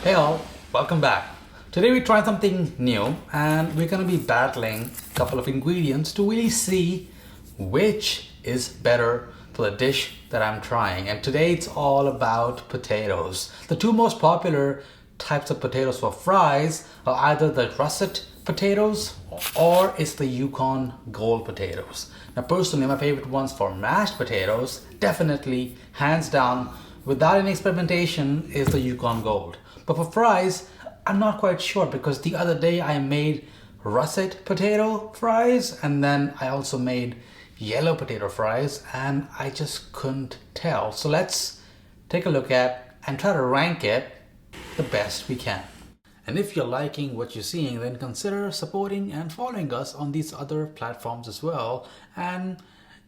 Hey all, welcome back. Today we're trying something new and we're going to be battling a couple of ingredients to really see which is better for the dish that I'm trying. And today it's all about potatoes. The two most popular types of potatoes for fries are either the russet potatoes or it's the Yukon gold potatoes. Now personally my favorite ones for mashed potatoes, definitely hands down without any experimentation, is the Yukon gold. But for fries, I'm not quite sure because the other day I made russet potato fries and then I also made yellow potato fries and I just couldn't tell. So let's take a look at and try to rank it the best we can. And if you're liking what you're seeing, then consider supporting and following us on these other platforms as well. And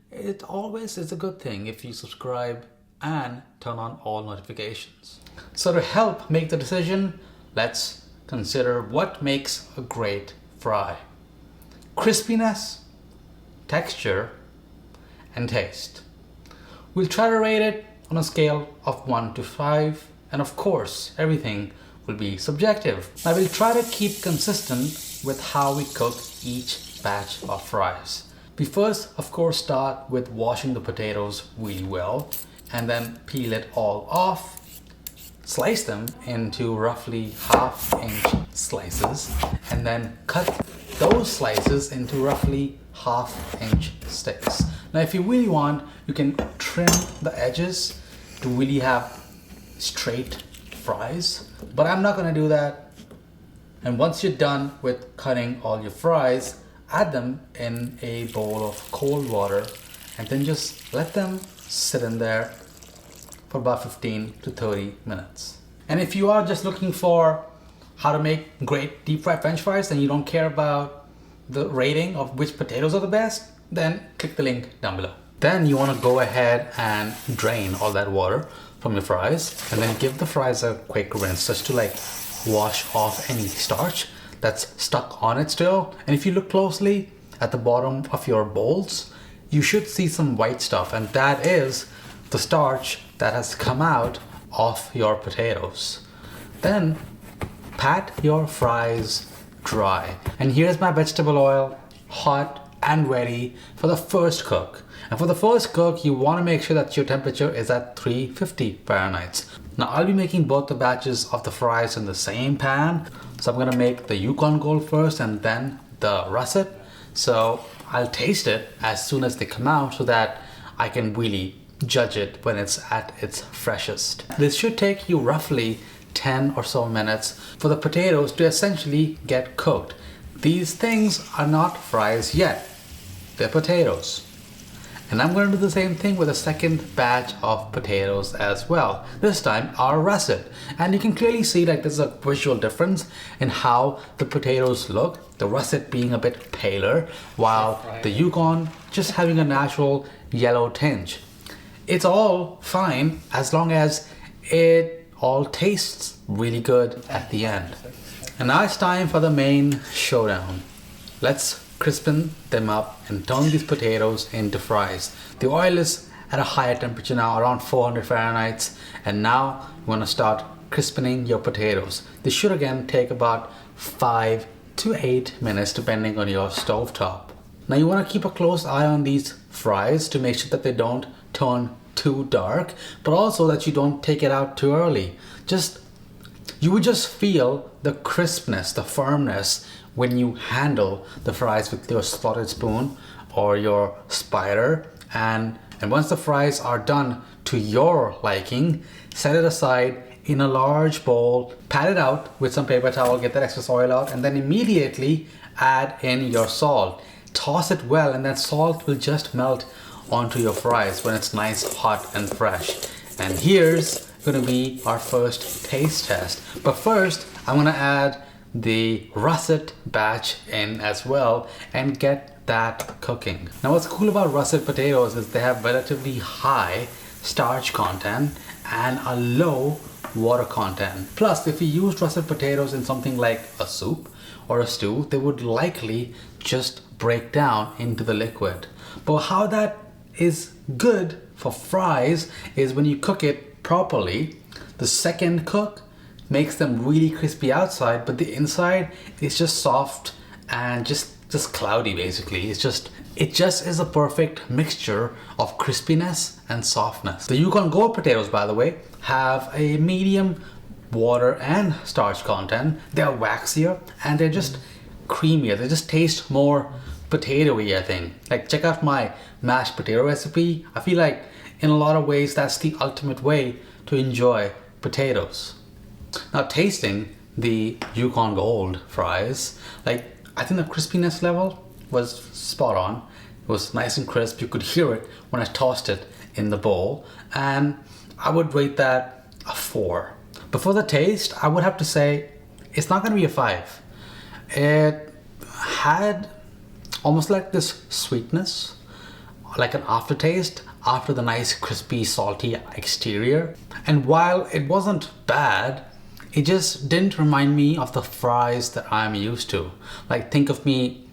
it always is a good thing if you subscribe and turn on all notifications. So to help make the decision, let's consider what makes a great fry. Crispiness, texture, and taste. We'll try to rate it on a scale of 1 to 5, and of course, everything will be subjective. Now we'll try to keep consistent with how we cook each batch of fries. We first, of course, start with washing the potatoes really well, and then peel it all off, slice them into roughly ½ inch slices, and then cut those slices into roughly ½ inch sticks. Now if you really want, you can trim the edges to really have straight fries, but I'm not going to do that. And once you're done with cutting all your fries, add them in a bowl of cold water and then just let them sit in there for about 15 to 30 minutes. And if you are just looking for how to make great deep fried French fries and you don't care about the rating of which potatoes are the best, then click the link down below. Then you want to go ahead and drain all that water from your fries and then give the fries a quick rinse just to wash off any starch that's stuck on it still. And if you look closely at the bottom of your bowls, you should see some white stuff, and that is the starch that has come out of your potatoes. Then pat your fries dry. And here's my vegetable oil, hot and ready for the first cook. And for the first cook, you want to make sure that your temperature is at 350 Fahrenheit. Now I'll be making both the batches of the fries in the same pan. So I'm going to make the Yukon Gold first and then the Russet. So I'll taste it as soon as they come out so that I can really judge it when it's at its freshest. This should take you roughly 10 or so minutes for the potatoes to essentially get cooked. These things are not fries yet, they're potatoes. And I'm going to do the same thing with the second batch of potatoes as well. This time our russet. And you can clearly see there's a visual difference in how the potatoes look. The russet being a bit paler, while the Yukon just having a natural yellow tinge. It's all fine as long as it all tastes really good at the end. And now it's time for the main showdown. Let's crispen them up and turn these potatoes into fries. The oil is at a higher temperature now, around 400 Fahrenheit, and now you want to start crispening your potatoes. This should again take about 5 to 8 minutes depending on your stove top. Now you want to keep a close eye on these fries to make sure that they don't turn too dark, but also that you don't take it out too early. You would just feel the crispness, the firmness when you handle the fries with your slotted spoon or your spider. And once the fries are done to your liking, set it aside in a large bowl, pat it out with some paper towel, get that excess oil out, and then immediately add in your salt. Toss it well, and that salt will just melt onto your fries when it's nice, hot, and fresh. And here's gonna be our first taste test. But first, I'm gonna add the russet batch in as well and get that cooking. Now what's cool about russet potatoes is they have relatively high starch content and a low water content. Plus, if you used russet potatoes in something like a soup or a stew, they would likely just break down into the liquid. But how that is good for fries is when you cook it properly. The second cook makes them really crispy outside, but the inside is just soft and just cloudy basically. It just is a perfect mixture of crispiness and softness. The Yukon Gold potatoes, by the way, have a medium water and starch content. They're waxier and they're just creamier. They just taste more potatoey, I think. Like, check out my mashed potato recipe. I feel like in a lot of ways that's the ultimate way to enjoy potatoes. Now, tasting the Yukon Gold fries, like, I think the crispiness level was spot on. It was nice and crisp. You could hear it when I tossed it in the bowl, and I would rate that a 4. But for the taste, I would have to say it's not going to be a 5. It had almost like this sweetness, like an aftertaste after the nice crispy salty exterior. And while it wasn't bad, it just didn't remind me of the fries that I'm used to. Like, think of me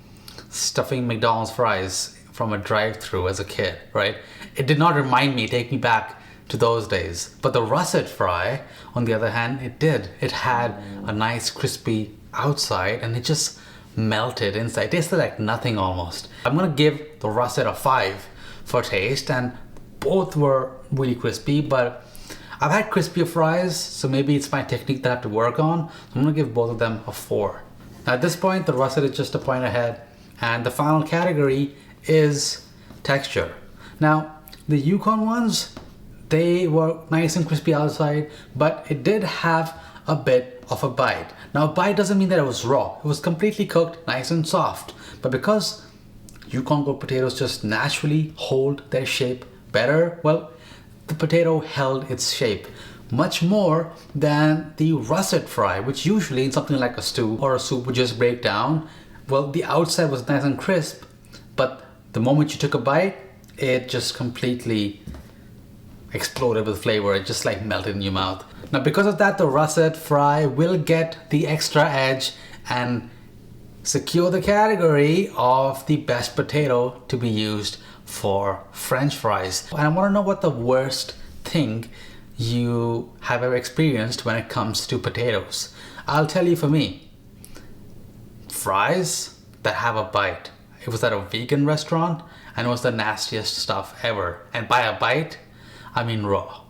stuffing McDonald's fries from a drive-thru as a kid, right? It did not remind me, take me back to those days. But the Russet fry, on the other hand, it did. It had a nice crispy outside and it just melted inside. It tasted like nothing almost. I'm gonna give the Russet a 5 for taste, and both were really crispy, but I've had crispier fries, so maybe it's my technique that I have to work on. I'm gonna give both of them a 4. Now, at this point, the Russet is just a point ahead, and the final category is texture. Now, the Yukon ones, they were nice and crispy outside, but it did have a bit of a bite. Now, a bite doesn't mean that it was raw. It was completely cooked, nice and soft. But because Yukon Gold potatoes just naturally hold their shape better, well, the potato held its shape much more than the Russet fry, which usually in something like a stew or a soup would just break down. Well, the outside was nice and crisp, but the moment you took a bite, it just completely exploded with flavor. It just like melted in your mouth. Now, because of that, the Russet fry will get the extra edge and secure the category of the best potato to be used for French fries. And I want to know what the worst thing you have ever experienced when it comes to potatoes. I'll tell you, for me, fries that have a bite. It was at a vegan restaurant and it was the nastiest stuff ever. And by a bite, I mean raw.